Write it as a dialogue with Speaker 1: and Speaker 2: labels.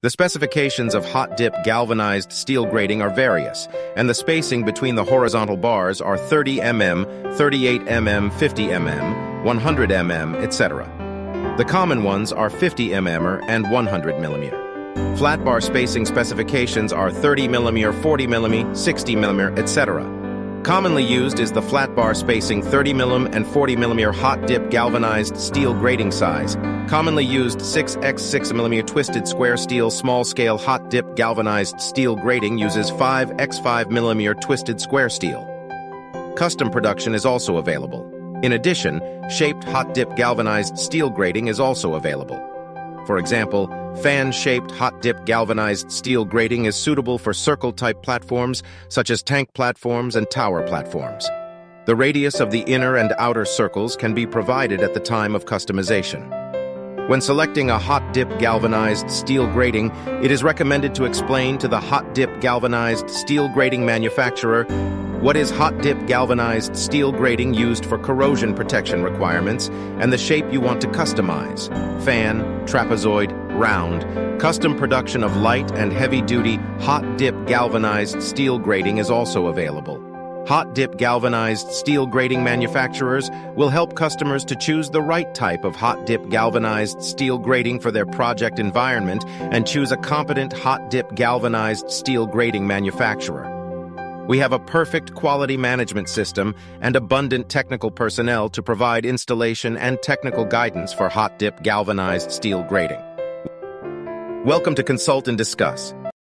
Speaker 1: The specifications of hot-dip galvanized steel grating are various, and the spacing between the horizontal bars are 30 mm, 38 mm, 50 mm, 100 mm, etc. The common ones are 50 mm and 100 mm. Flat bar spacing specifications are 30 mm, 40 mm, 60 mm, etc. Commonly used is the flat bar spacing 30 mm and 40 mm hot-dip galvanized steel grating size. Commonly used 6x6 mm twisted square steel small-scale hot-dip galvanized steel grating uses 5x5 mm twisted square steel. Custom production is also available. In addition, shaped hot-dip galvanized steel grating is also available. For example, fan-shaped hot-dip galvanized steel grating is suitable for circle-type platforms such as tank platforms and tower platforms. The radius of the inner and outer circles can be provided at the time of customization. When selecting a hot-dip galvanized steel grating, it is recommended to explain to the hot-dip galvanized steel grating manufacturer what is hot-dip galvanized steel grating used for corrosion protection requirements and the shape you want to customize: fan, trapezoid, round. Custom production of light and heavy-duty hot-dip galvanized steel grating is also available. Hot-dip galvanized steel grating manufacturers will help customers to choose the right type of hot-dip galvanized steel grating for their project environment and choose a competent hot-dip galvanized steel grating manufacturer. We have a perfect quality management system and abundant technical personnel to provide installation and technical guidance for hot-dip galvanized steel grating. Welcome to Consult and Discuss.